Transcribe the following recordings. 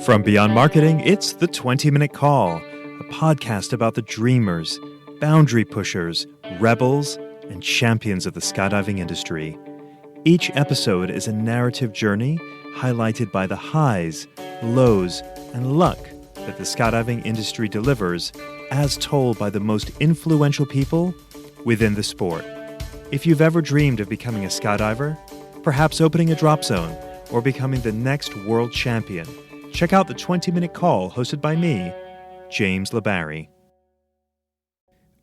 From Beyond Marketing, it's the 20-Minute Call, a podcast about the dreamers, boundary pushers, rebels, and champions of the skydiving industry. Each episode is a narrative journey highlighted by the highs, lows, and luck that the skydiving industry delivers, as told by the most influential people within the sport. If you've ever dreamed of becoming a skydiver, perhaps opening a drop zone, or becoming the next world champion, check out the 20-Minute Call hosted by me, James LeBarry.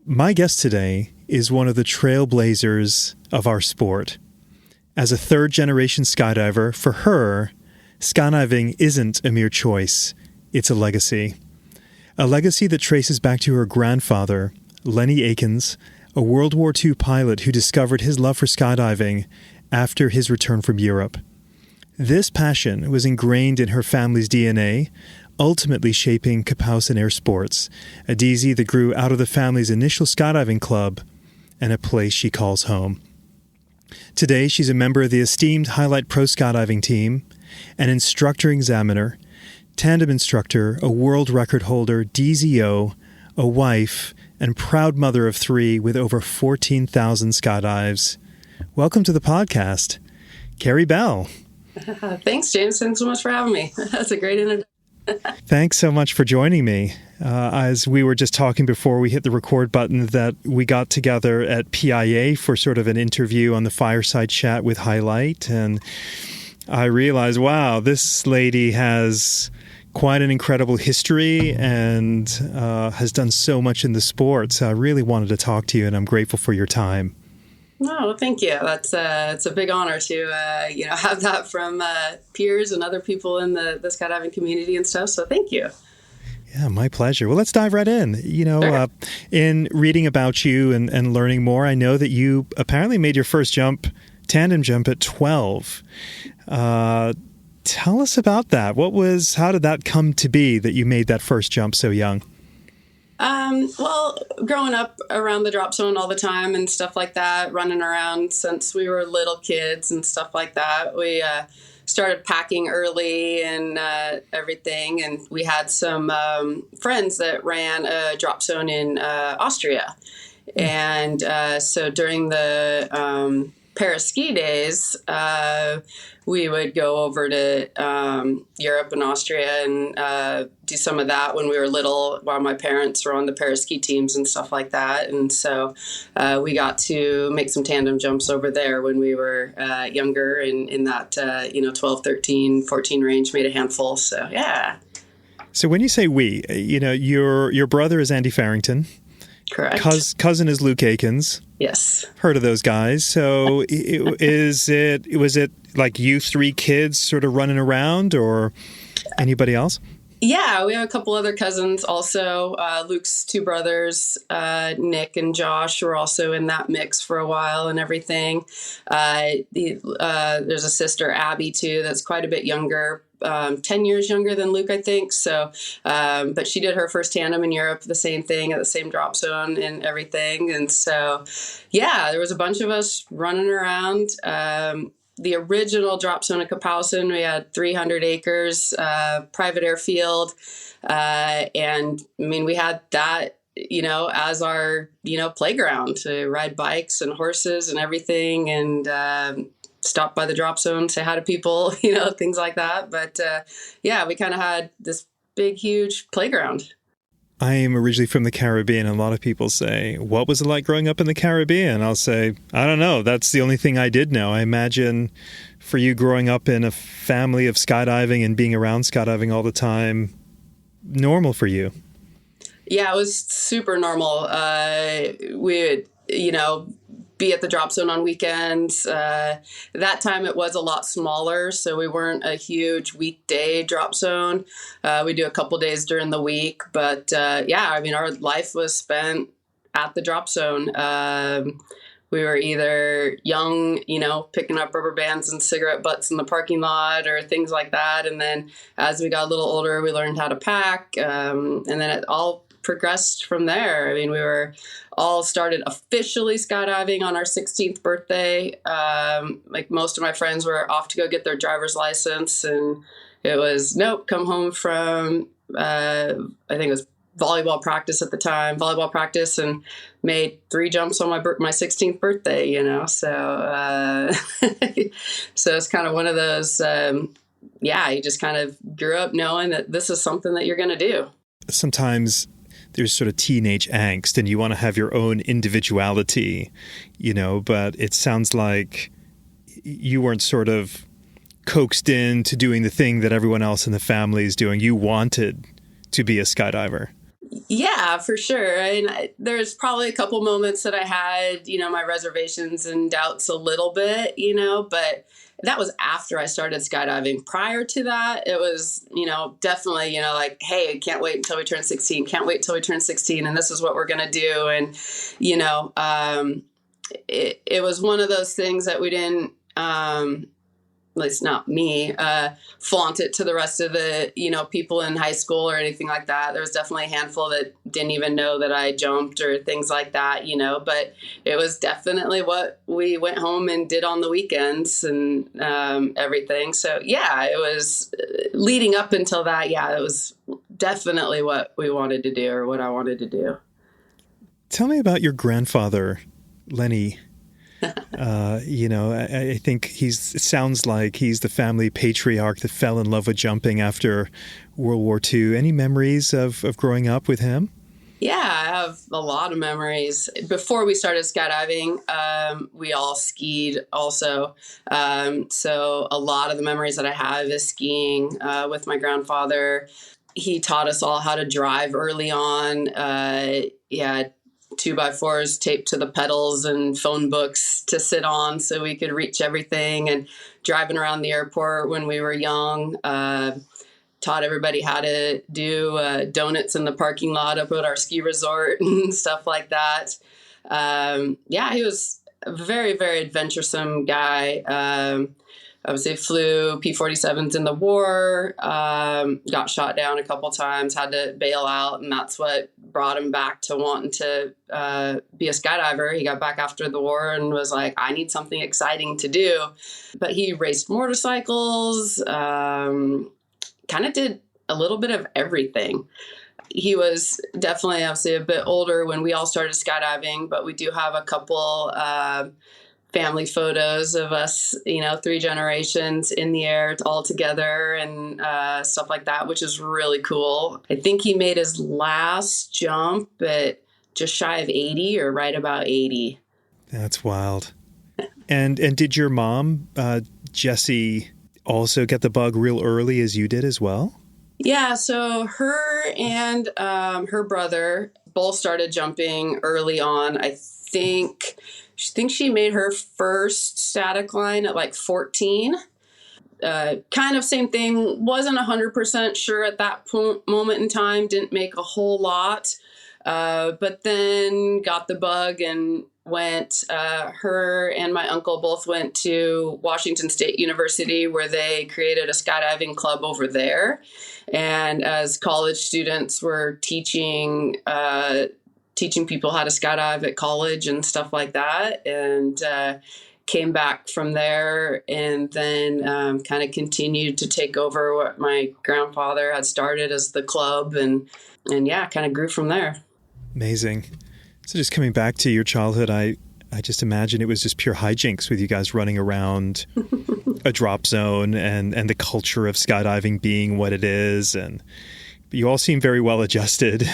My guest today is one of the trailblazers of our sport. As a third-generation skydiver, for her, skydiving isn't a mere choice, it's a legacy. A legacy that traces back to her grandfather, Lenny Aikins, a World War II pilot who discovered his love for skydiving after his return from Europe. This passion was ingrained in her family's DNA, ultimately shaping Kapowsin Air Sports, a DZ that grew out of the family's initial skydiving club and a place she calls home. Today, she's a member of the esteemed Highlight Pro Skydiving Team, an instructor examiner, tandem instructor, a world record holder, DZO, a wife, and proud mother of three with over 14,000 skydives. Welcome to the podcast, Keri Bell. Thanks, James. Thanks so much for having me. That's a great introduction. Thanks so much for joining me. As we were just talking before we hit the record button, that we got together at PIA for sort of an interview on the fireside chat with Highlight, and I realized, wow, this lady has quite an incredible history and has done so much in the sport. So I really wanted to talk to you, and I'm grateful for your time. No, thank you. It's a big honor to have that from peers and other people in the skydiving community and stuff. So thank you. Yeah, my pleasure. Well, let's dive right in. Sure. In reading about you and learning more, I know that you apparently made your first tandem jump at 12. Tell us about that. How did that come to be that you made that first jump so young? Well, growing up around the drop zone all the time and stuff like that, running around since we were little kids and stuff like that, we started packing early and everything. And we had some friends that ran a drop zone in Austria. And so during the Paris ski days, we would go over to Europe and Austria and do some of that when we were little, while my parents were on the Paris ski teams and stuff like that. And so we got to make some tandem jumps over there when we were younger, and in that 12, 13, 14 range, made a handful. So yeah. So when you say we, your brother is Andy Farrington. Correct. Cousin is Luke Aikins. Yes. Heard of those guys. So was it like you three kids sort of running around, or anybody else? Yeah, we have a couple other cousins also. Luke's two brothers, Nick and Josh, were also in that mix for a while and everything. There's a sister, Abby, too, that's quite a bit younger. 10 years younger than Luke, I think. So, but she did her first tandem in Europe, the same thing at the same drop zone and everything. And so, yeah, there was a bunch of us running around. The original drop zone at Kapowsin, we had 300 acres, private airfield. And I mean, we had that, as our, playground to ride bikes and horses and everything. And, stop by the drop zone, say hi to people, things like that. But yeah, we kind of had this big, huge playground. I am originally from the Caribbean. A lot of people say, what was it like growing up in the Caribbean? I'll say, I don't know. That's the only thing I did know. I imagine for you growing up in a family of skydiving and being around skydiving all the time, normal for you. Yeah, it was super normal. We would, be at the drop zone on weekends. That time it was a lot smaller, so we weren't a huge weekday drop zone. We do a couple days during the week, but our life was spent at the drop zone. We were either young, picking up rubber bands and cigarette butts in the parking lot or things like that. And then as we got a little older, we learned how to pack. And then it all progressed from there. I mean, we were all started officially skydiving on our 16th birthday. Like most of my friends were off to go get their driver's license, and it was, nope, come home from, I think it was volleyball practice at the time, and made 3 jumps on my 16th birthday, So, so it's kind of one of those, you just kind of grew up knowing that this is something that you're going to do. Sometimes there's sort of teenage angst and you want to have your own individuality, but it sounds like you weren't sort of coaxed into doing the thing that everyone else in the family is doing. You wanted to be a skydiver. Yeah, for sure. There's probably a couple moments that I had, my reservations and doubts a little bit, but that was after I started skydiving. Prior to that, it was, definitely, like, hey, can't wait until we turn 16. Can't wait till we turn 16. And this is what we're going to do. And, it was one of those things that we didn't, at least not me, flaunt it to the rest of the, people in high school or anything like that. There was definitely a handful that didn't even know that I jumped or things like that, but it was definitely what we went home and did on the weekends and everything. So yeah, it was leading up until that. Yeah, it was definitely what we wanted to do, or what I wanted to do. Tell me about your grandfather, Lenny. I think it sounds like he's the family patriarch that fell in love with jumping after World War II. Any memories of growing up with him? Yeah, I have a lot of memories. Before we started skydiving, we all skied also. So a lot of the memories that I have is skiing with my grandfather. He taught us all how to drive early on. 2x4s taped to the pedals and phone books to sit on so we could reach everything, and driving around the airport when we were young. Taught everybody how to do donuts in the parking lot up at our ski resort and stuff like that. He was a very, very adventuresome guy. Obviously flew P-47s in the war, got shot down a couple times, had to bail out, and that's what brought him back to wanting to be a skydiver. He got back after the war and was like, I need something exciting to do. But he raced motorcycles, kind of did a little bit of everything. He was definitely obviously a bit older when we all started skydiving, but we do have a couple family photos of us, 3 generations in the air all together and stuff like that, which is really cool. I think he made his last jump at just shy of 80 or right about 80. That's wild. And did your mom, Jessie, also get the bug real early as you did as well? Yeah, so her and her brother both started jumping early on. I think she made her first static line at like 14. Kind of same thing. Wasn't 100% sure at that moment in time. Didn't make a whole lot. But then got the bug and went. Her and my uncle both went to Washington State University, where they created a skydiving club over there. And as college students were teaching people how to skydive at college and stuff like that, and came back from there, and then kind of continued to take over what my grandfather had started as the club, and kind of grew from there. Amazing. So just coming back to your childhood, I just imagine it was just pure hijinks with you guys running around a drop zone and the culture of skydiving being what it is, and you all seem very well adjusted.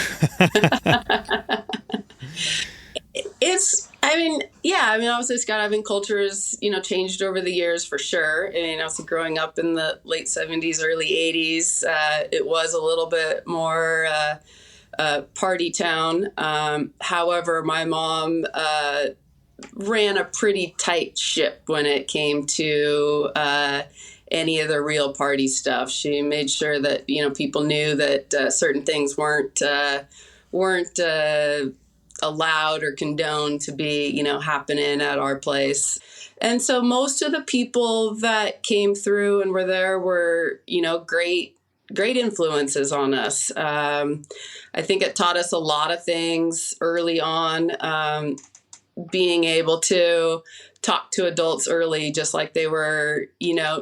Obviously skydiving culture has, changed over the years for sure. Also growing up in the late 70s, early 80s, it was a little bit more party town. However, my mom ran a pretty tight ship when it came to any of the real party stuff. She made sure that, people knew that certain things weren't allowed or condoned to be, happening at our place. And so most of the people that came through and were there were, great great influences on us. I think it taught us a lot of things early on, being able to talk to adults early, just like they were,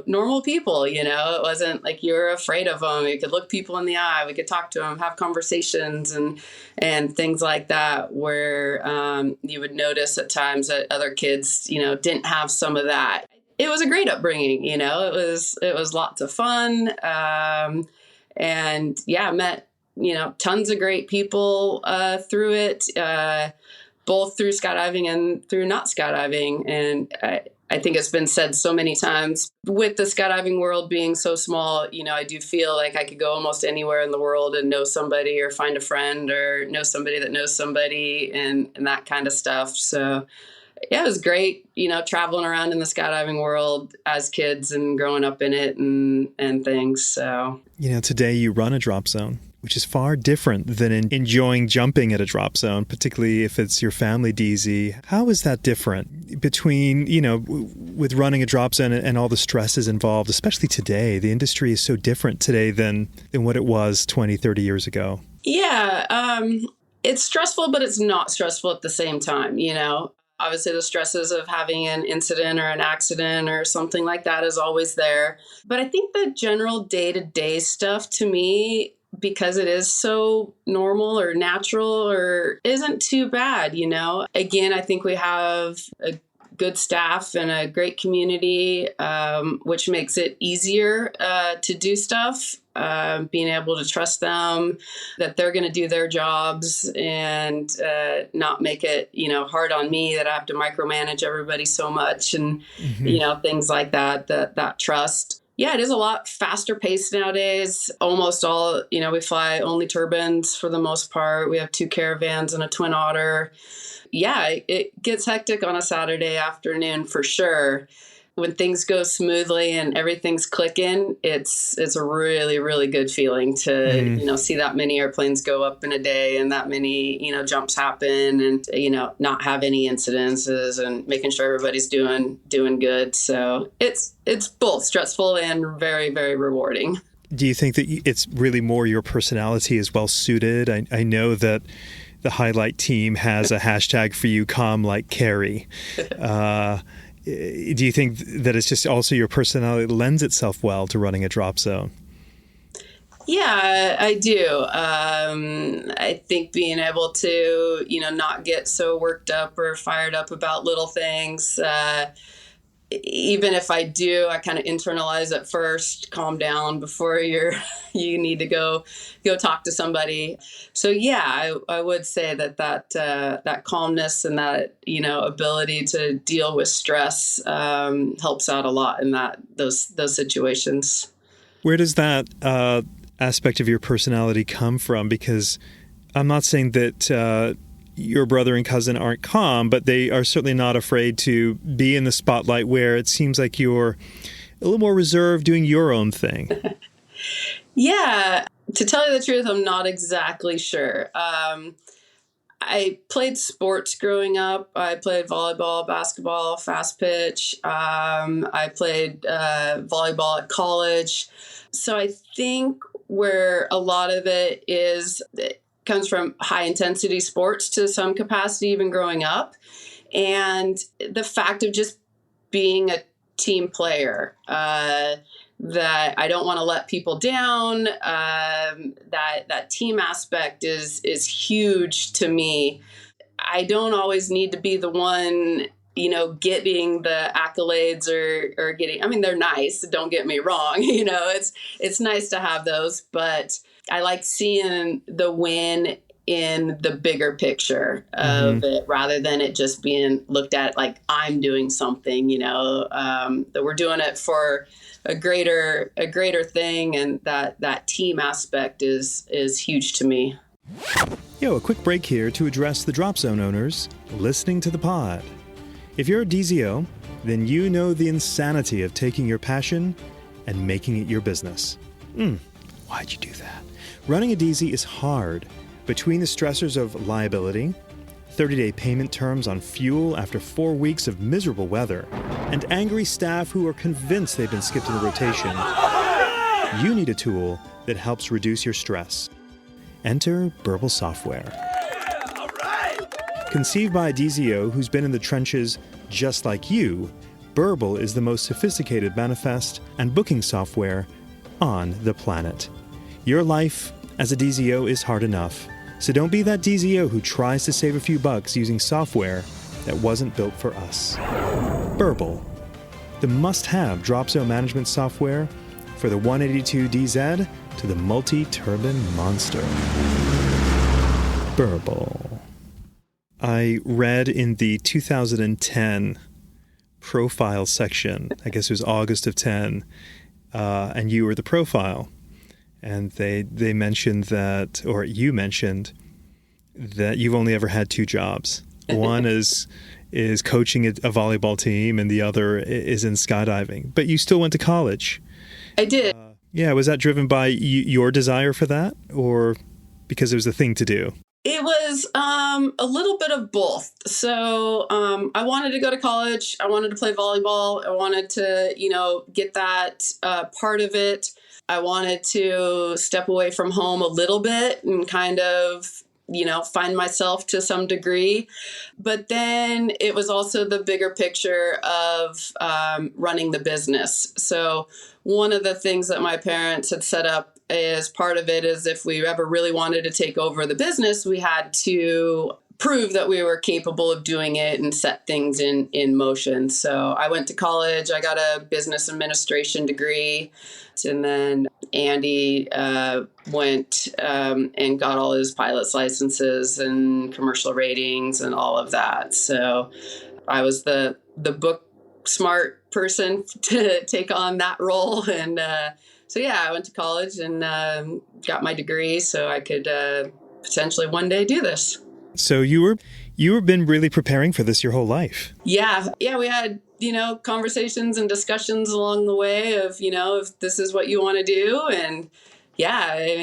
normal people. It wasn't like you were afraid of them. You could look people in the eye. We could talk to them, have conversations and things like that, where you would notice at times that other kids, didn't have some of that. It was a great upbringing. It was lots of fun. And yeah, met, tons of great people through it, both through skydiving and through not skydiving. And I think it's been said so many times, with the skydiving world being so small, I do feel like I could go almost anywhere in the world and know somebody or find a friend or know somebody that knows somebody and that kind of stuff. So yeah, it was great, traveling around in the skydiving world as kids and growing up in it and things. So, today you run a drop zone, which is far different than enjoying jumping at a drop zone, particularly if it's your family DZ. How is that different between, with running a drop zone and all the stresses involved, especially today? The industry is so different today than what it was 20, 30 years ago. Yeah, it's stressful, but it's not stressful at the same time, Obviously, the stresses of having an incident or an accident or something like that is always there. But I think the general day-to-day stuff, to me, because it is so normal or natural, or isn't too bad, Again, I think we have a good staff and a great community, which makes it easier to do stuff. Being able to trust them, that they're going to do their jobs and not make it, hard on me that I have to micromanage everybody so much and, things like that trust. Yeah, it is a lot faster paced nowadays. Almost all, we fly only turbines for the most part. We have 2 caravans and a twin otter. Yeah, it gets hectic on a Saturday afternoon for sure. When things go smoothly and everything's clicking, it's a really, really good feeling to, see that many airplanes go up in a day and that many, jumps happen and, not have any incidences and making sure everybody's doing good. So it's both stressful and very, very rewarding. Do you think that it's really more your personality is well suited? I know that the Highlight team has a hashtag for you, calm like Keri. Do you think that it's just also your personality lends itself well to running a drop zone? Yeah, I do. I think being able to, not get so worked up or fired up about little things, even if I do, I kind of internalize it first, calm down before you need to go talk to somebody. So yeah, I would say that calmness and that, ability to deal with stress helps out a lot in those situations. Where does that aspect of your personality come from? Because I'm not saying that your brother and cousin aren't calm, but they are certainly not afraid to be in the spotlight, where it seems like you're a little more reserved doing your own thing. Yeah, to tell you the truth, I'm not exactly sure. I played sports growing up. I played volleyball, basketball, fast pitch. I played volleyball at college. So I think where a lot of it comes from high intensity sports to some capacity, even growing up. And the fact of just being a team player, that I don't want to let people down. That team aspect is huge to me. I don't always need to be the one, getting the accolades or getting, they're nice. Don't get me wrong. It's nice to have those, but I like seeing the win in the bigger picture of it, rather than it just being looked at like I'm doing something, that we're doing it for a greater thing. And that team aspect is huge to me. A quick break here to address the drop zone owners listening to the pod. If you're a DZO, then you know the insanity of taking your passion and making it your business. Why'd you do that? Running a DZ is hard. Between the stressors of liability, 30-day payment terms on fuel after 4 weeks of miserable weather, and angry staff who are convinced they've been skipped in the rotation, you need a tool that helps reduce your stress. Enter Burble Software. All right. Conceived by a DZO who's been in the trenches just like you, Burble is the most sophisticated manifest and booking software on the planet. Your life as a DZO is hard enough, so don't be that DZO who tries to save a few bucks using software that wasn't built for us. Burble, the must-have dropzone management software for the 182 DZ to the multi-turbine monster. Burble. I read in the 2010 profile section, I guess it was August of 10, and you were the profile. And they mentioned that, or you mentioned that you've only ever had two jobs. One is coaching a volleyball team, and the other is in skydiving. But you still went to college. I did. Yeah, was that driven by your desire for that, or because it was the thing to do? It was a little bit of both. So I wanted to go to college. I wanted to play volleyball. I wanted to, get that part of it. I wanted to step away from home a little bit and kind of, find myself to some degree. But then it was also the bigger picture of running the business. So one of the things that my parents had set up as part of it is if we ever really wanted to take over the business, we had to prove that we were capable of doing it and set things in motion. So I went to college. I got a business administration degree. And then Andy went and got all his pilot's licenses and commercial ratings and all of that. So I was the book smart person to take on that role. And so, I went to college and got my degree so I could potentially one day do this. So you were been really preparing for this your whole life. Yeah. We had, conversations and discussions along the way of, if this is what you want to do. And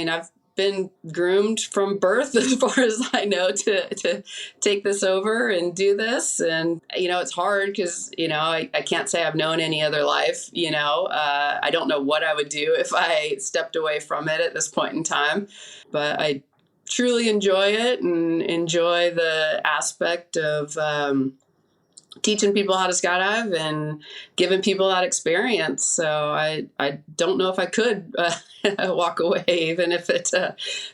I've been groomed from birth as far as I know to take this over and do this. And, it's hard because, I can't say I've known any other life, I don't know what I would do if I stepped away from it at this point in time, but I truly enjoy it and enjoy the aspect of teaching people how to skydive and giving people that experience. So I don't know if I could walk away even if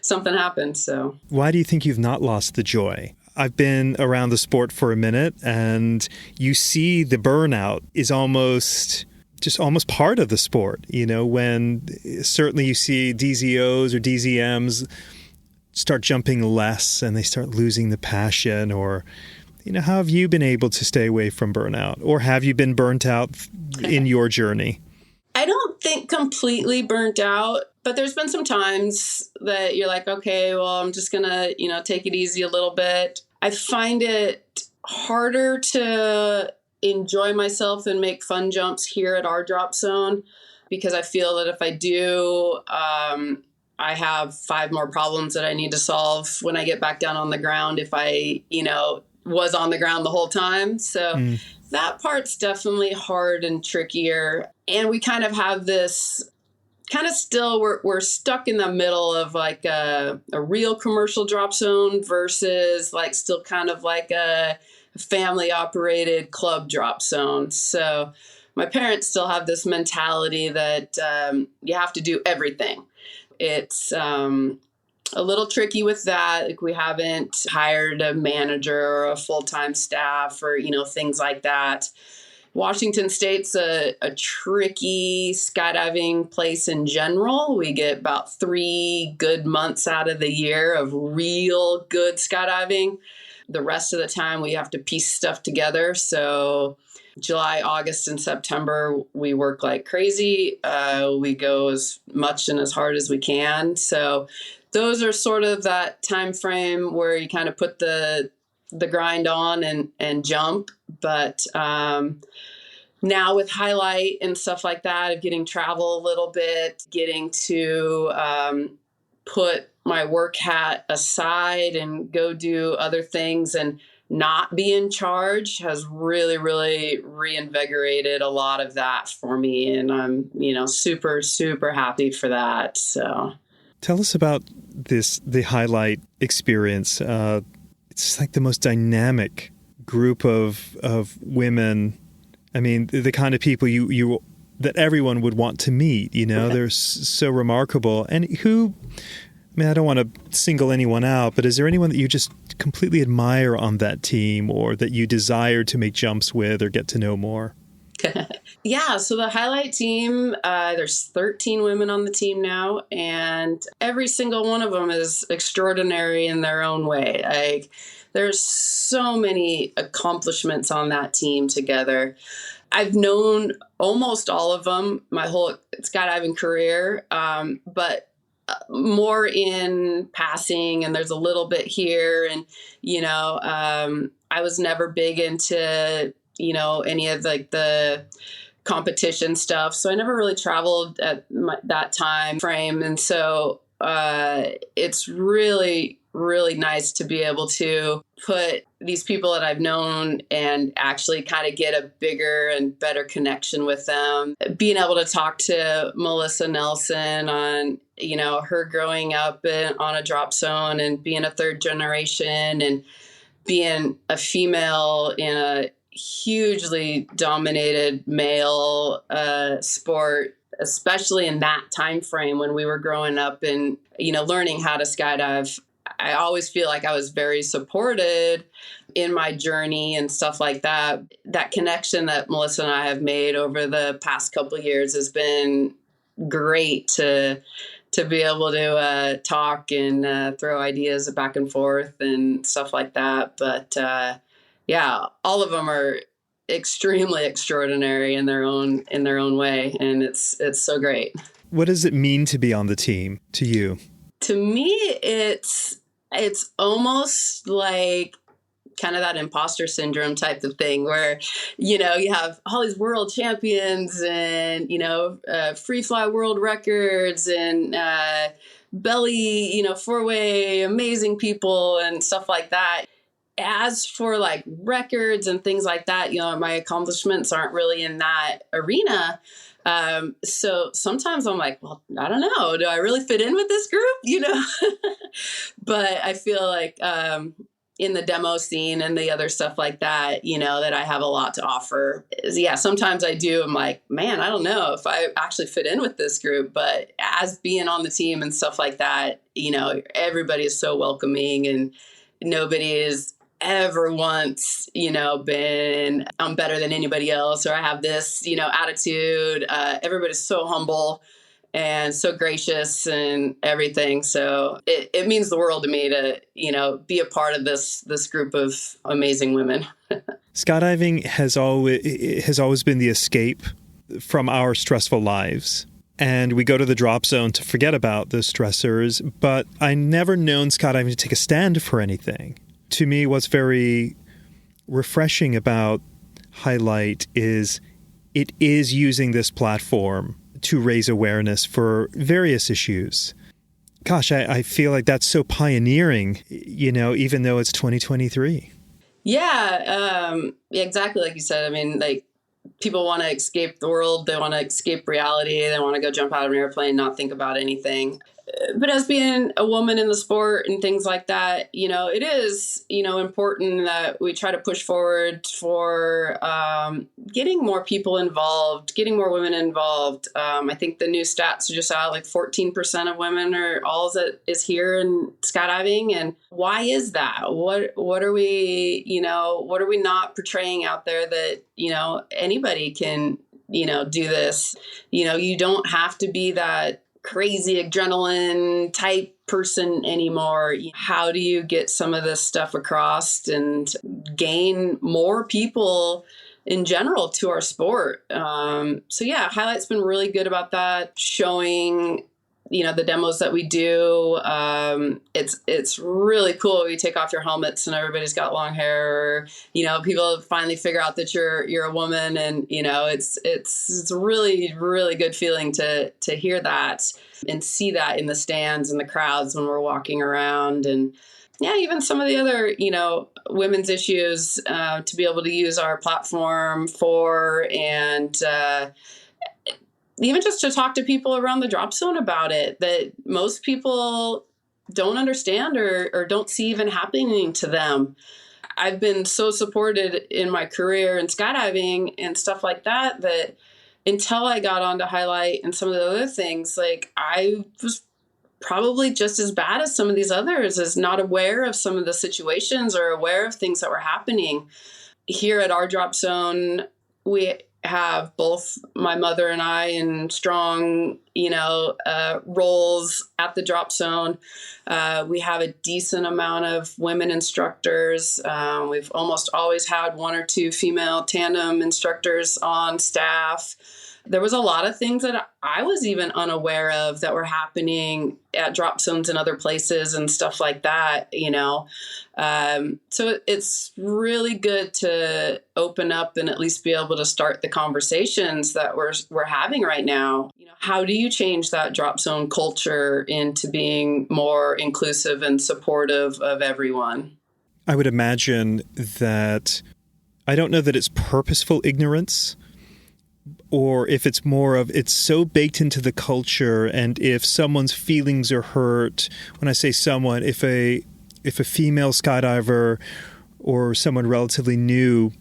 something happened. So why do you think you've not lost the joy? I've been around the sport for a minute, and you see the burnout is almost part of the sport. When certainly you see DZOs or DZMs start jumping less and they start losing the passion, or how have you been able to stay away from burnout, or have you been burnt out in your journey? I don't think completely burnt out, but there's been some times that you're like, okay, well, I'm just going to, take it easy a little bit. I find it harder to enjoy myself and make fun jumps here at our drop zone because I feel that if I do, I have 5 more problems that I need to solve when I get back down on the ground if I, was on the ground the whole time. So that part's definitely hard and trickier. And we kind of have this kind of still, we're stuck in the middle of like a real commercial drop zone versus like still kind of like a family operated club drop zone. So my parents still have this mentality that you have to do everything. It's a little tricky with that. Like we haven't hired a manager or a full-time staff or, things like that. Washington State's a tricky skydiving place in general. We get about 3 good months out of the year of real good skydiving. The rest of the time we have to piece stuff together. So July, August, and September, we work like crazy. We go as much and as hard as we can. So those are sort of that time frame where you kind of put the grind on and jump. But now with Highlight and stuff like that, of getting travel a little bit, getting to put my work hat aside and go do other things and not be in charge has really, really reinvigorated a lot of that for me. And I'm, super, super happy for that. So Tell us about the Highlight experience. It's like the most dynamic group of women. I mean, the kind of people you that everyone would want to meet. They're so remarkable. And I don't want to single anyone out, but is there anyone that you just completely admire on that team, or that you desire to make jumps with or get to know more? Yeah, so the Highlight team, there's 13 women on the team now, and every single one of them is extraordinary in their own way. Like, there's so many accomplishments on that team together. I've known almost all of them my whole skydiving career, but more in passing, and there's a little bit here. And, I was never big into, any of the competition stuff. So I never really traveled at that time frame. And so it's really, really nice to be able to put these people that I've known and actually kind of get a bigger and better connection with them. Being able to talk to Melissa Nelson on, her growing up on a drop zone and being a third generation and being a female in a hugely dominated male sport, especially in that time frame when we were growing up and, learning how to skydive. I always feel like I was very supported in my journey and stuff like that. That connection that Melissa and I have made over the past couple of years has been great to be able to talk and throw ideas back and forth and stuff like that. But yeah, all of them are extremely extraordinary in their own way, and it's so great. What does it mean to be on the team to you? To me, it's almost like kind of that imposter syndrome type of thing where, you have all these world champions and, free fly world records and belly, four-way amazing people and stuff like that. As for like records and things like that, my accomplishments aren't really in that arena. So sometimes I'm like, well, I don't know. Do I really fit in with this group? But I feel like in the demo scene and the other stuff like that, that I have a lot to offer. Yeah, sometimes I do. I'm like, man, I don't know if I actually fit in with this group. But as being on the team and stuff like that, everybody is so welcoming and nobody is ever once, been, I'm better than anybody else, or I have this, attitude. Everybody's so humble and so gracious and everything. So it means the world to me to, be a part of this group of amazing women. Skydiving has always been the escape from our stressful lives. And we go to the drop zone to forget about the stressors, but I never known skydiving to take a stand for anything. To me, what's very refreshing about Highlight is it is using this platform to raise awareness for various issues. Gosh, I feel like that's so pioneering, even though it's 2023. Yeah, exactly like you said. I mean, like, people want to escape the world. They want to escape reality. They want to go jump out of an airplane, not think about anything. But as being a woman in the sport and things like that, it is, important that we try to push forward for getting more people involved, getting more women involved. I think the new stats are just out, like 14% of women are all that is here in skydiving. And why is that? What are we, what are we not portraying out there that, anybody can, do this? You don't have to be that crazy adrenaline type person anymore. How do you get some of this stuff across and gain more people in general to our sport? So yeah, Highlight's been really good about that, showing, the demos that we do. It's really cool. You take off your helmets and everybody's got long hair, people finally figure out that you're a woman, and, it's a really, really good feeling to hear that and see that in the stands and the crowds when we're walking around. And yeah, even some of the other, women's issues, to be able to use our platform for, and, even just to talk to people around the drop zone about it, that most people don't understand or don't see even happening to them. I've been so supported in my career in skydiving and stuff like that, that until I got onto Highlight and some of the other things, like I was probably just as bad as some of these others, as not aware of some of the situations or aware of things that were happening. Here at our drop zone, we have both my mother and I in strong, roles at the drop zone. We have a decent amount of women instructors. We've almost always had one or two female tandem instructors on staff. There was a lot of things that I was even unaware of that were happening at drop zones and other places and stuff like that, So it's really good to open up and at least be able to start the conversations that we're having right now. How do you change that drop zone culture into being more inclusive and supportive of everyone? I would imagine that, I don't know that it's purposeful ignorance, or if it's more of it's so baked into the culture, and if someone's feelings are hurt, when I say someone, if a female skydiver or someone relatively new,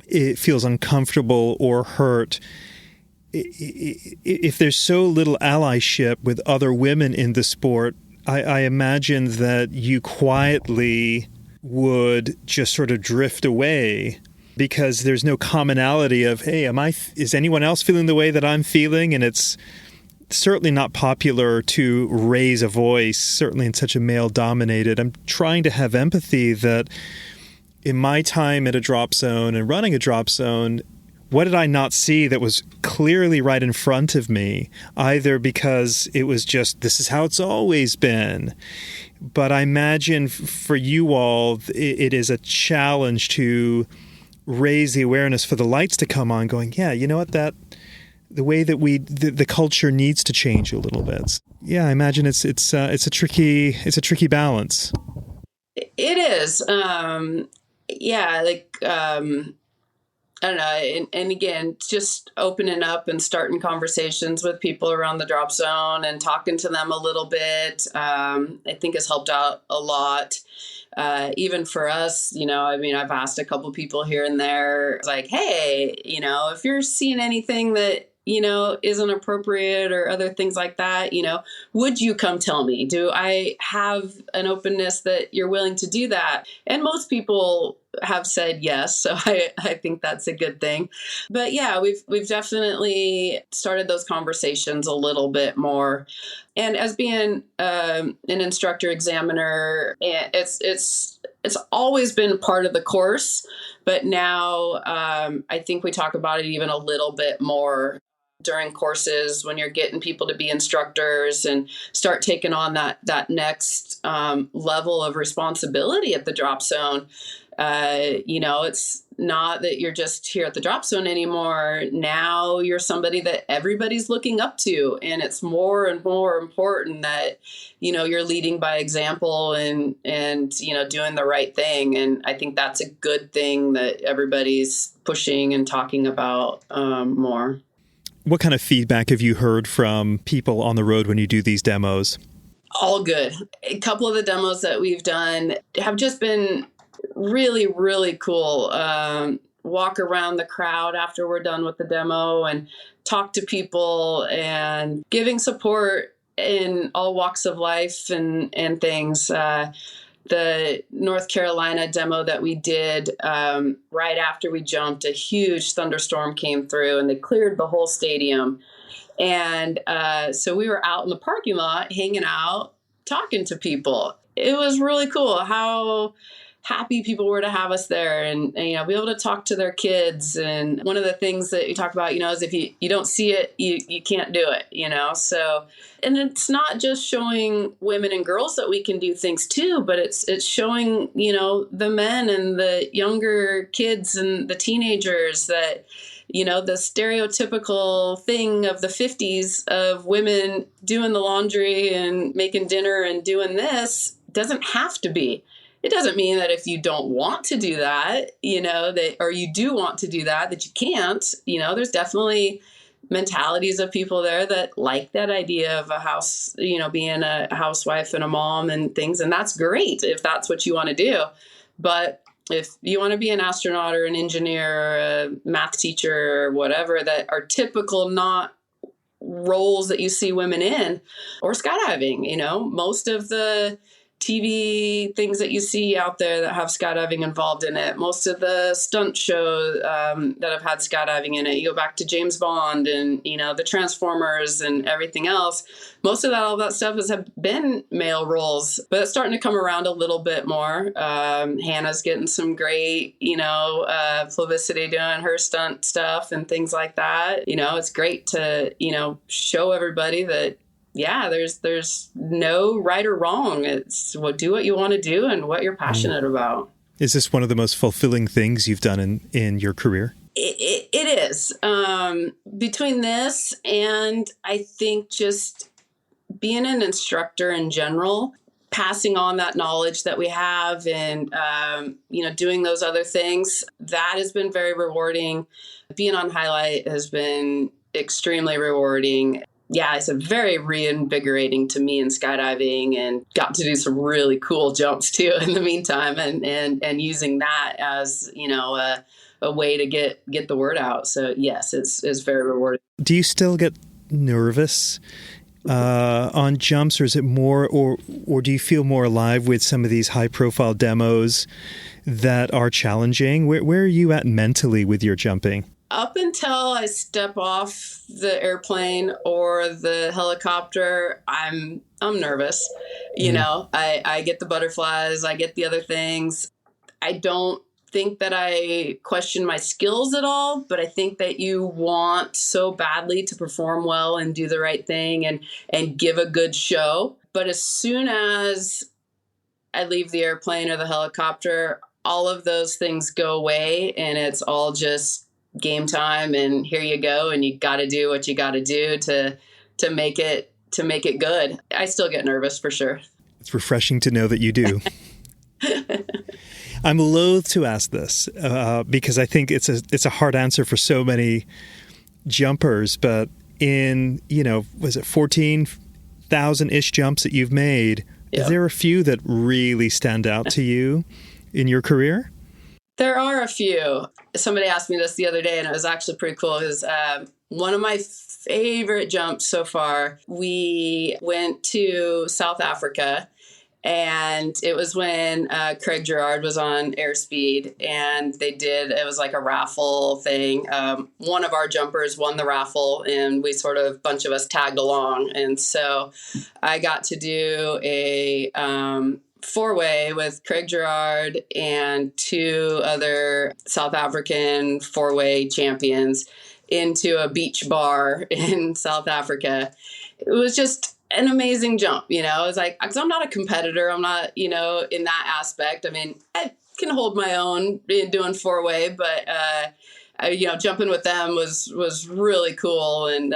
it feels uncomfortable or hurt, if there's so little allyship with other women in the sport, I imagine that you quietly would just sort of drift away, because there's no commonality of, hey, is anyone else feeling the way that I'm feeling? And it's certainly not popular to raise a voice, certainly in such a male-dominated. I'm trying to have empathy that in my time at a drop zone and running a drop zone, what did I not see that was clearly right in front of me? Either because it was just, this is how it's always been. But I imagine for you all, it is a challenge to raise the awareness for the lights to come on, going, yeah, you know what, that the way that the culture needs to change a little bit. Yeah, I imagine it's a tricky balance. It is. I don't know. And again, just opening up and starting conversations with people around the drop zone and talking to them a little bit, I think has helped out a lot. Even for us, I've asked a couple people here and there, like, hey, if you're seeing anything that, isn't appropriate or other things like that, would you come tell me? Do I have an openness that you're willing to do that? And most people have said yes. So I think that's a good thing. But yeah, we've definitely started those conversations a little bit more. And as being an instructor examiner, it's always been part of the course, but now I think we talk about it even a little bit more during courses when you're getting people to be instructors and start taking on that next level of responsibility at the drop zone. It's not that you're just here at the drop zone anymore. Now you're somebody that everybody's looking up to, and it's more and more important that, you're leading by example and doing the right thing. And I think that's a good thing that everybody's pushing and talking about more. What kind of feedback have you heard from people on the road when you do these demos? All good. A couple of the demos that we've done have just been really, really cool. Walk around the crowd after we're done with the demo and talk to people and giving support in all walks of life and things. The North Carolina demo that we did right after we jumped, a huge thunderstorm came through and they cleared the whole stadium. And so we were out in the parking lot, hanging out, talking to people. It was really cool how happy people were to have us there and be able to talk to their kids. And one of the things that you talk about, is if you don't see it, you can't do it, So, and it's not just showing women and girls that we can do things too, but it's showing, the men and the younger kids and the teenagers that, the stereotypical thing of the 50s of women doing the laundry and making dinner and doing this doesn't have to be. It doesn't mean that if you don't want to do that, or you do want to do that you can't. There's definitely mentalities of people there that like that idea of a house, being a housewife and a mom and things. And that's great if that's what you want to do. But if you want to be an astronaut or an engineer or a math teacher or whatever that are typical, not roles that you see women in, or skydiving, most of the TV things that you see out there that have skydiving involved in it, most of the stunt shows that have had skydiving in it, you go back to James Bond and, the Transformers and everything else, most of all that stuff have been male roles, but it's starting to come around a little bit more. Hannah's getting some great, publicity doing her stunt stuff and things like that. It's great to, show everybody that, yeah, there's no right or wrong. It's do what you want to do and what you're passionate about. Is this one of the most fulfilling things you've done in your career? It is. Between this and I think just being an instructor in general, passing on that knowledge that we have and, doing those other things, that has been very rewarding. Being on Highlight has been extremely rewarding. Yeah, it's a very reinvigorating to me in skydiving, and got to do some really cool jumps too in the meantime, and using that as, a way to get the word out. So yes, it's very rewarding. Do you still get nervous on jumps, or is it more, or do you feel more alive with some of these high profile demos that are challenging? Where are you at mentally with your jumping? Up until I step off the airplane or the helicopter, I'm nervous. I get the butterflies, I get the other things. I don't think that I question my skills at all, but I think that you want so badly to perform well and do the right thing and give a good show. But as soon as I leave the airplane or the helicopter, all of those things go away, and it's all just game time, and here you go, and you got to do what you got to do to make it good. I still get nervous for sure. It's refreshing to know that you do. I'm loath to ask this because I think it's a hard answer for so many jumpers, but in, was it 14,000-ish jumps that you've made? Yep. Is there a few that really stand out to you in your career? There are a few. Somebody asked me this the other day, and it was actually pretty cool because one of my favorite jumps so far, we went to South Africa, and it was when Craig Girard was on Airspeed, and it was like a raffle thing. One of our jumpers won the raffle, and bunch of us tagged along. And so I got to do a four-way with Craig Girard and two other South African four-way champions into a beach bar in South Africa. It was just an amazing jump, It was like, because I'm not a competitor. I'm not, in that aspect. I mean, I can hold my own in doing four-way, but, jumping with them was really cool. And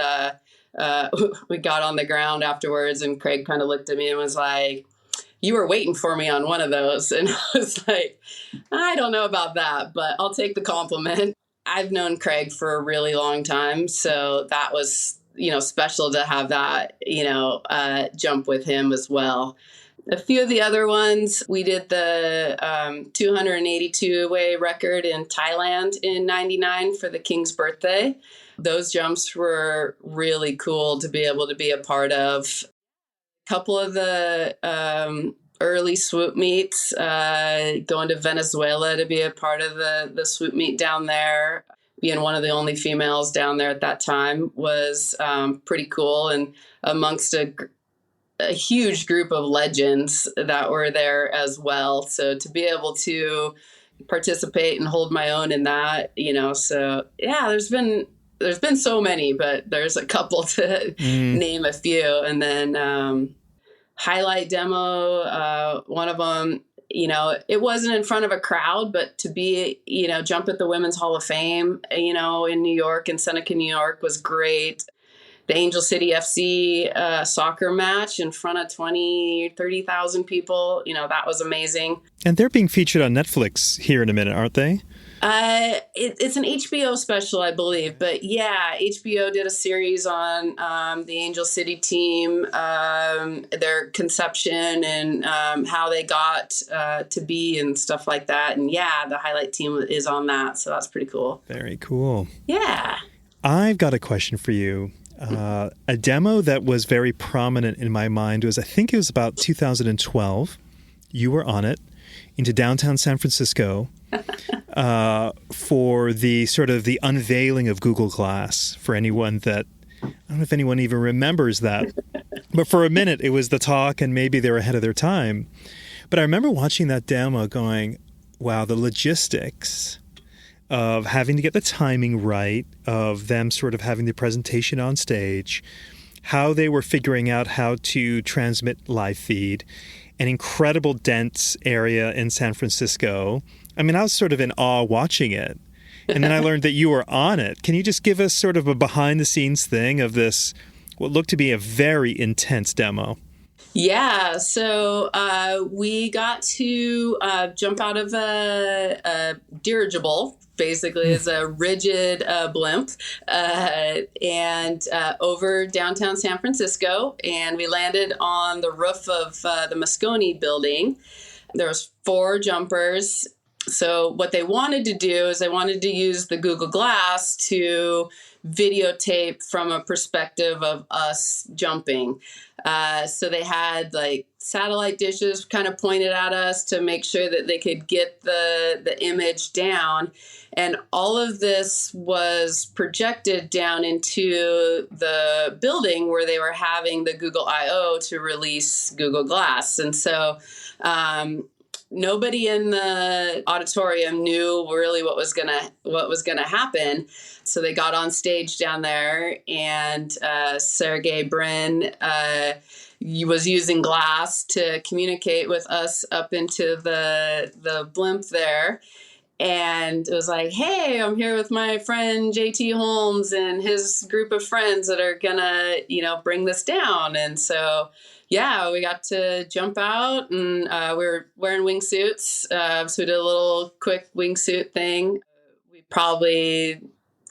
we got on the ground afterwards, and Craig kind of looked at me and was like, "You were waiting for me on one of those." And I was like, I don't know about that, but I'll take the compliment. I've known Craig for a really long time, so that was, special to have that, jump with him as well. A few of the other ones, we did the 282-way record in Thailand in '99 for the King's birthday. Those jumps were really cool to be able to be a part of. Couple of the early swoop meets, going to Venezuela to be a part of the swoop meet down there. Being one of the only females down there at that time was pretty cool, and amongst a huge group of legends that were there as well. So to be able to participate and hold my own in that, so yeah, there's been so many, but there's a couple to name a few. And then Highlight demo, one of them, it wasn't in front of a crowd, but to be, jump at the Women's Hall of Fame, in New York, in Seneca, New York, was great. The Angel City FC soccer match in front of 30,000 people, that was amazing. And they're being featured on Netflix here in a minute, aren't they? It's an HBO special, I believe. But yeah, HBO did a series on the Angel City team, their conception and how they got to be and stuff like that. And yeah, the Highlight team is on that. So that's pretty cool. Very cool. Yeah. I've got a question for you. A demo that was very prominent in my mind was, I think it was about 2012. You were on it into downtown San Francisco for the sort of the unveiling of Google Glass. For anyone that, I don't know if anyone even remembers that, but for a minute it was the talk and maybe they were ahead of their time. But I remember watching that demo going, wow, the logistics of having to get the timing right, of them sort of having the presentation on stage, how they were figuring out how to transmit live feed, an incredible dense area in San Francisco. I mean, I was sort of in awe watching it. And then I learned that you were on it. Can you just give us sort of a behind-the-scenes thing of this, what looked to be a very intense demo? Yeah, so we got to jump out of a dirigible, basically is a rigid blimp, and over downtown San Francisco, and we landed on the roof of the Moscone building. There was 4 jumpers. So what they wanted to do is they wanted to use the Google Glass to videotape from a perspective of us jumping. So they had like satellite dishes kind of pointed at us to make sure that they could get the image down. And all of this was projected down into the building where they were having the Google I/O to release Google Glass. And so nobody in the auditorium knew really what was gonna happen. So they got on stage down there, and Sergey Brin was using glass to communicate with us up into the blimp there. And it was like, hey, I'm here with my friend JT Holmes and his group of friends that are gonna, bring this down. And so yeah, we got to jump out, and we were wearing wingsuits. So we did a little quick wingsuit thing. We probably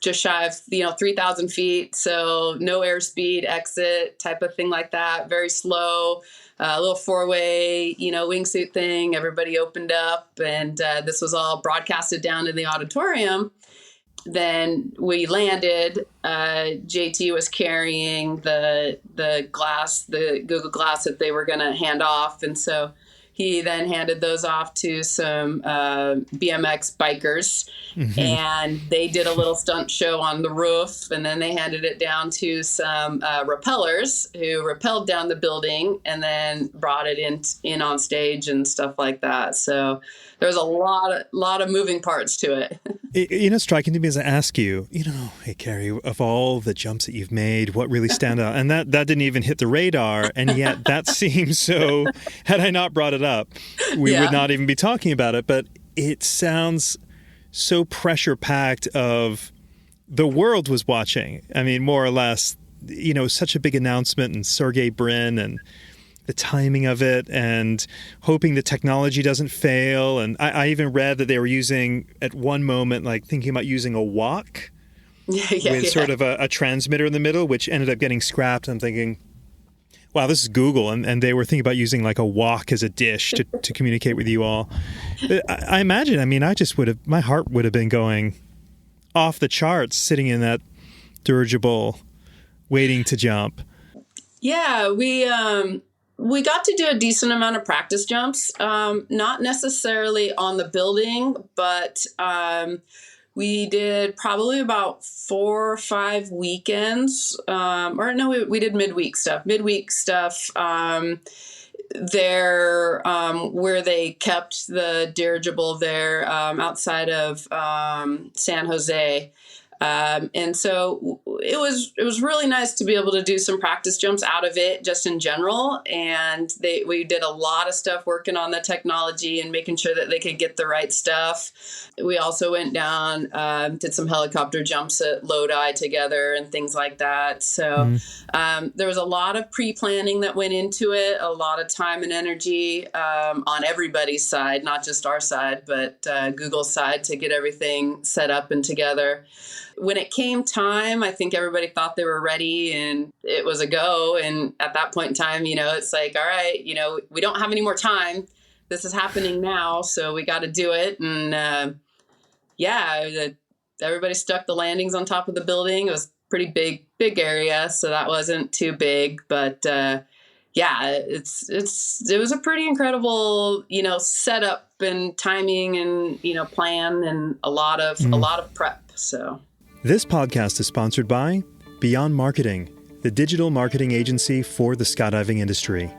just shy of 3,000 feet, so no airspeed exit type of thing like that. Very slow, a little 4-way wingsuit thing. Everybody opened up, and this was all broadcasted down to the auditorium. Then we landed. JT was carrying the glass, the Google Glass that they were going to hand off. And so he then handed those off to some BMX bikers. Mm-hmm. And they did a little stunt show on the roof. And then they handed it down to some rappellers who rappelled down the building and then brought it in on stage and stuff like that. So there's a lot of moving parts to it. Striking to me as I ask you, hey, Keri, of all the jumps that you've made, what really stand out? And that didn't even hit the radar. And yet that seems so, had I not brought it up, we would not even be talking about it. But it sounds so pressure packed of the world was watching. I mean, more or less, such a big announcement, and Sergey Brin and the timing of it, and hoping the technology doesn't fail. And I even read that they were using, at one moment, like thinking about using a wok with sort of a transmitter in the middle, which ended up getting scrapped. I'm thinking, wow, this is Google. And they were thinking about using like a wok as a dish to communicate with you all. I imagine, my heart would have been going off the charts sitting in that dirigible waiting to jump. Yeah, we got to do a decent amount of practice jumps, not necessarily on the building, but we did probably about 4 or 5 weekends. We did midweek stuff there where they kept the dirigible there outside of San Jose. And so it was really nice to be able to do some practice jumps out of it just in general. And we did a lot of stuff working on the technology and making sure that they could get the right stuff. We also went down, did some helicopter jumps at Lodi together and things like that. So there was a lot of pre-planning that went into it, a lot of time and energy on everybody's side, not just our side, but Google's side, to get everything set up and together. When it came time, I think everybody thought they were ready and it was a go. And at that point in time, it's like, all right, we don't have any more time. This is happening now. So we got to do it. And everybody stuck the landings on top of the building. It was pretty big area. So that wasn't too big. But it was a pretty incredible, setup and timing and, plan and a lot of prep. So. This podcast is sponsored by Beyond Marketing, the digital marketing agency for the skydiving industry.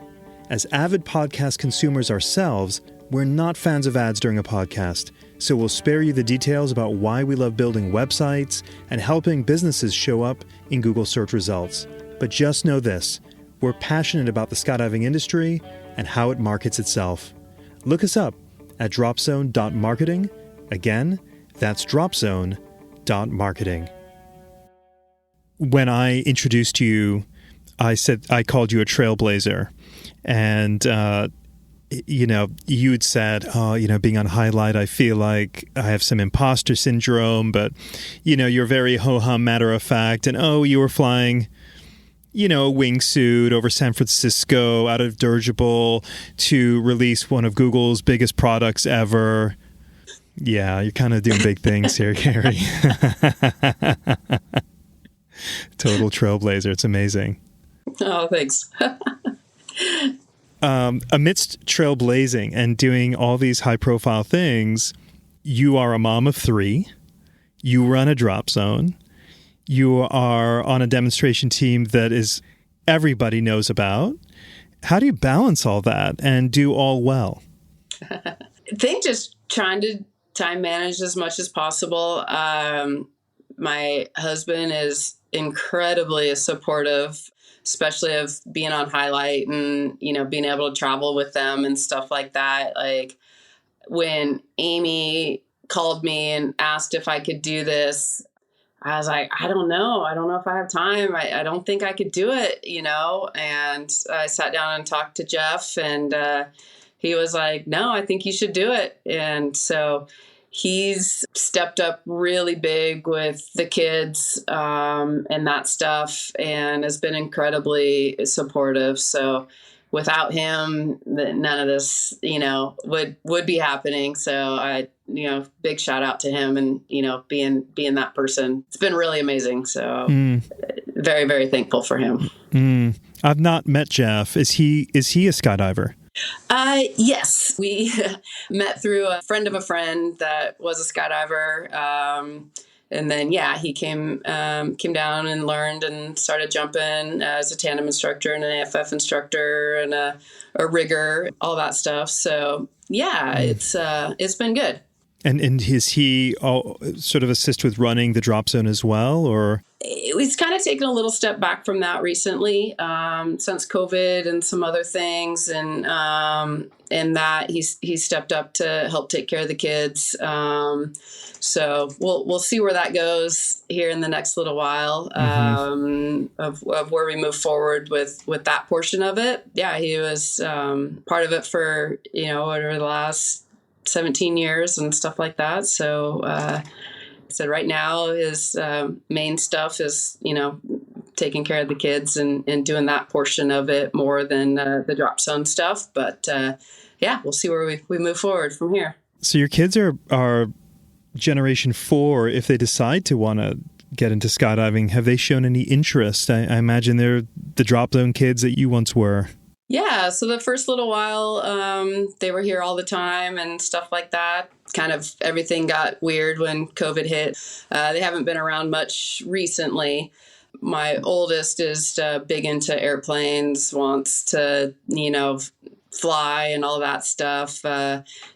As avid podcast consumers ourselves, we're not fans of ads during a podcast, so we'll spare you the details about why we love building websites and helping businesses show up in Google search results. But just know this, we're passionate about the skydiving industry and how it markets itself. Look us up at dropzone.marketing. Again, that's dropzone.marketing. When I introduced you, I called you a trailblazer, and you had said, being on Highlight, I feel like I have some imposter syndrome, but you're very ho-hum, matter of fact, and you were flying a wingsuit over San Francisco out of dirigible to release one of Google's biggest products ever. Yeah, you're kind of doing big things here, Keri. Total trailblazer. It's amazing. Oh, thanks. Amidst trailblazing and doing all these high-profile things, you are a mom of 3. You run a drop zone. You are on a demonstration team that is everybody knows about. How do you balance all that and do all well? I think just trying to time manage as much as possible. My husband is incredibly supportive, especially of being on Highlight and, being able to travel with them and stuff like that. Like when Amy called me and asked if I could do this, I was like, I don't know. I don't know if I have time. I don't think I could do it, and I sat down and talked to Jeff, and he was like, no, I think you should do it. And so he's stepped up really big with the kids and that stuff, and has been incredibly supportive. So without him, none of this, would be happening. So I, big shout out to him and, being that person. It's been really amazing. So very, very thankful for him. I've not met Jeff. Is he a skydiver? Yes, we met through a friend of a friend that was a skydiver. And then, he came down and learned and started jumping as a tandem instructor and an AFF instructor and a rigger, all that stuff. So it's been good. And is he sort of assist with running the drop zone as well, or? He's kind of taken a little step back from that recently, since COVID and some other things, and that he's stepped up to help take care of the kids. So we'll see where that goes here in the next little while, of where we move forward with that portion of it. Yeah, he was part of it for over the last 17 years and stuff like that. So so right now his main stuff is taking care of the kids and doing that portion of it more than the drop zone stuff. But we'll see where we move forward from here. So your kids are generation 4. If they decide to want to get into skydiving, have they shown any interest? I imagine they're the drop zone kids that you once were. Yeah, so the first little while, they were here all the time and stuff like that. Kind of everything got weird when COVID hit. They haven't been around much recently. My oldest is big into airplanes, wants to, fly and all that stuff.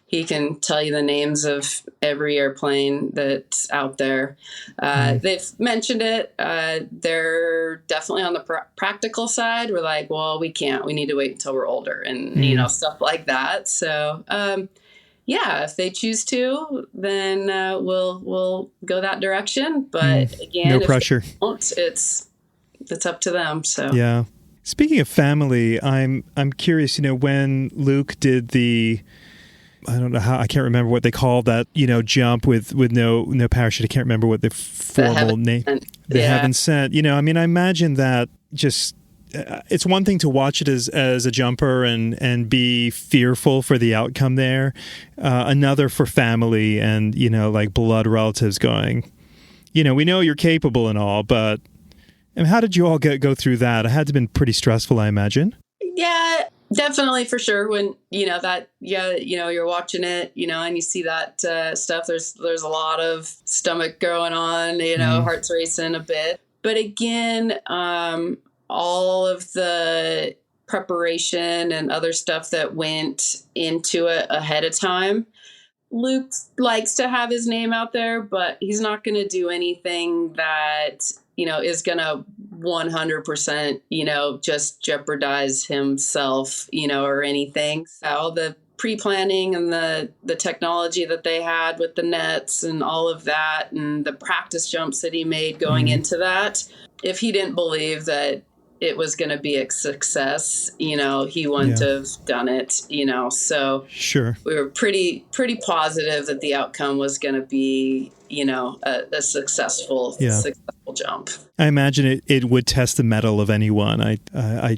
He can tell you the names of every airplane that's out there. They've mentioned it. They're definitely on the practical side. We're like, well, we can't. We need to wait until we're older and, stuff like that. So, yeah, if they choose to, then we'll go that direction. But again, no pressure. If they won't, it's up to them. So yeah. Speaking of family, I'm curious. When Luke did I don't know how, I can't remember what they called that. Jump with no parachute. I can't remember what the formal name. The Heaven Sent. I imagine that just. It's one thing to watch it as a jumper and be fearful for the outcome there. Another for family and, like blood relatives going, we know you're capable and all, but how did you all go through that? It had to have been pretty stressful, I imagine. Yeah, definitely for sure. When, you're watching it, and you see that stuff, there's a lot of stomach going on, heart's racing a bit. But again, all of the preparation and other stuff that went into it ahead of time. Luke likes to have his name out there, but he's not going to do anything that, is going to 100%, just jeopardize himself, or anything. All the pre-planning and the technology that they had with the nets and all of that and the practice jumps that he made going into that, if he didn't believe that it was going to be a success, he wouldn't have done it, so sure. We were pretty positive that the outcome was going to be, a successful jump. I imagine it would test the mettle of anyone. I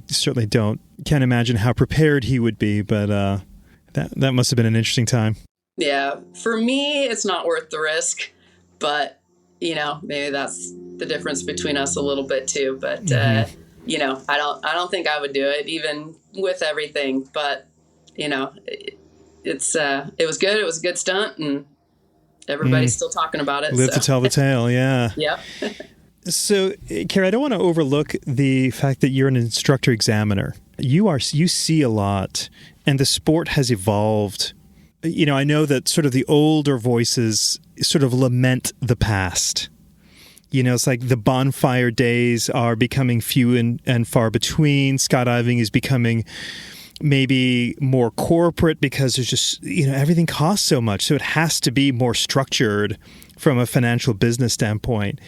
certainly can't imagine how prepared he would be, but that must have been an interesting time. Yeah. For me, it's not worth the risk, but, maybe that's the difference between us a little bit too, but, I don't think I would do it even with everything, but it was good. It was a good stunt and everybody's still talking about it. Live to tell the tale. Yeah. Yep. So, Keri, I don't want to overlook the fact that you're an instructor examiner. You see a lot and the sport has evolved. I know that sort of the older voices sort of lament the past. It's like the bonfire days are becoming few and far between. Skydiving is becoming maybe more corporate because there's just, everything costs so much. So it has to be more structured from a financial business standpoint.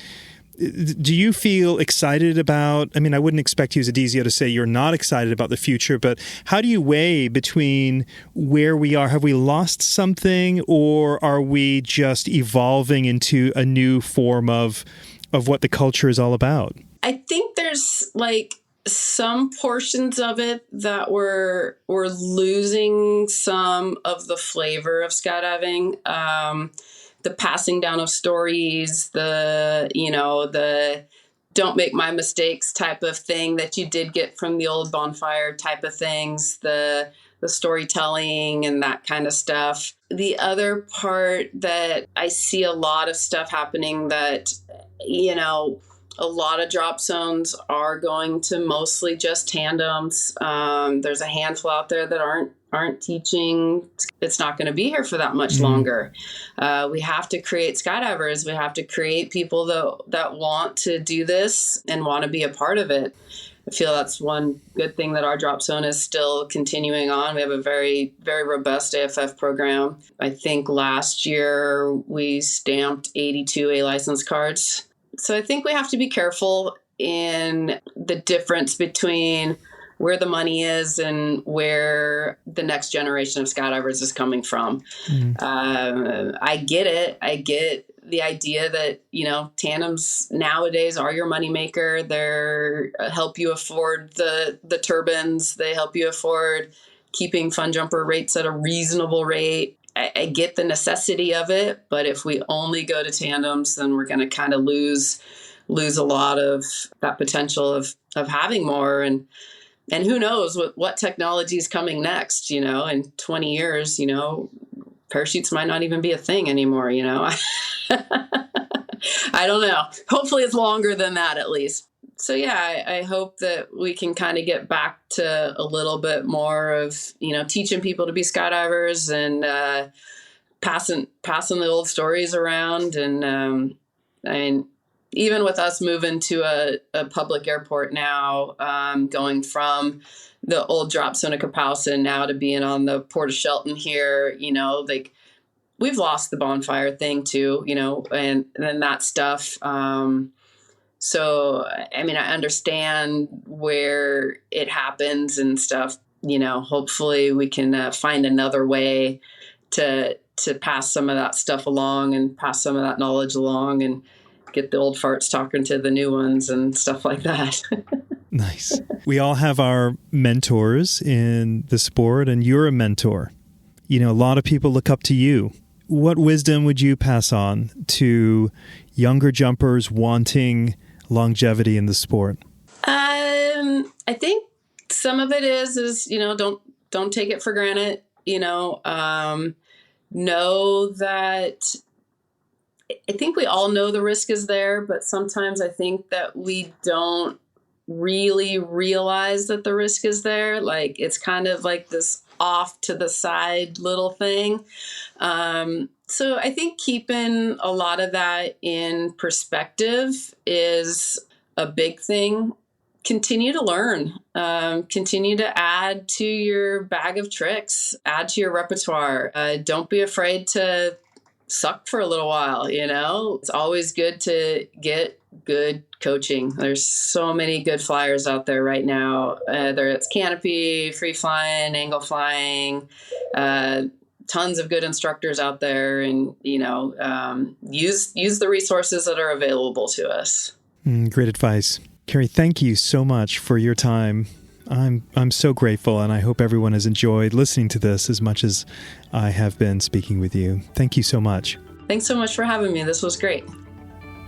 Do you feel excited about, I wouldn't expect you as a DZO to say you're not excited about the future, but how do you weigh between where we are? Have we lost something or are we just evolving into a new form of what the culture is all about? I think there's some portions of it that we're losing some of the flavor of skydiving. The passing down of stories, the don't make my mistakes type of thing that you did get from the old bonfire type of things, the storytelling and that kind of stuff. The other part that I see a lot of stuff happening that, a lot of drop zones are going to mostly just tandems. There's a handful out there that aren't teaching. It's not going to be here for that much longer. We have to create skydivers. We have to create people that want to do this and want to be a part of it. I feel that's one good thing that our drop zone is still continuing on. We have a very, very robust AFF program. I think last year we stamped 82 A license cards. So I think we have to be careful in the difference between where the money is and where the next generation of skydivers is coming from. I get it. I get the idea that, tandems nowadays are your moneymaker. They help you afford the turbines. They help you afford keeping fun jumper rates at a reasonable rate. I get the necessity of it, but if we only go to tandems, then we're going to kind of lose a lot of that potential of having more. And who knows what technology is coming next, in 20 years, parachutes might not even be a thing anymore, I don't know. Hopefully it's longer than that, at least. So yeah, I hope that we can kind of get back to a little bit more of, teaching people to be skydivers and passing the old stories around. And even with us moving to a public airport now, going from the old drop zone of Kapowsin now to being on the Port of Shelton here, we've lost the bonfire thing too, and that stuff. So, I understand where it happens and stuff, hopefully we can find another way to pass some of that stuff along and pass some of that knowledge along and get the old farts talking to the new ones and stuff like that. Nice. We all have our mentors in the sport, and you're a mentor. A lot of people look up to you. What wisdom would you pass on to younger jumpers wanting longevity in the sport? I think some of it is don't take it for granted. Know that I think we all know the risk is there, but sometimes I think that we don't really realize that the risk is there. Like it's kind of like this off to the side little thing. So I think keeping a lot of that in perspective is a big thing. Continue to learn, continue to add to your bag of tricks, add to your repertoire. Don't be afraid to suck for a little while. It's always good to get good coaching. There's so many good flyers out there right now, whether it's canopy, free flying, angle flying, tons of good instructors out there, and use the resources that are available to us. Great advice. Keri, thank you so much for your time. I'm so grateful, and I hope everyone has enjoyed listening to this as much as I have been speaking with you. Thank you so much. Thanks so much for having me. This was great.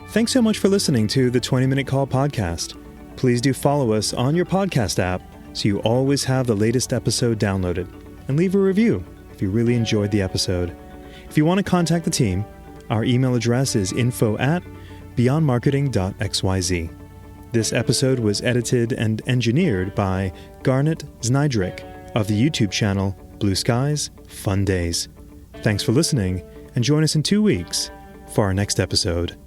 Thanks so much for listening to the 20-Minute Call podcast. Please do follow us on your podcast app so you always have the latest episode downloaded, and leave a review if you really enjoyed the episode. If you want to contact the team, our email address is info@beyondmarketing.xyz. This episode was edited and engineered by Garnet Znydrick of the YouTube channel Blue Skies, Fun Days. Thanks for listening, and join us in 2 weeks for our next episode.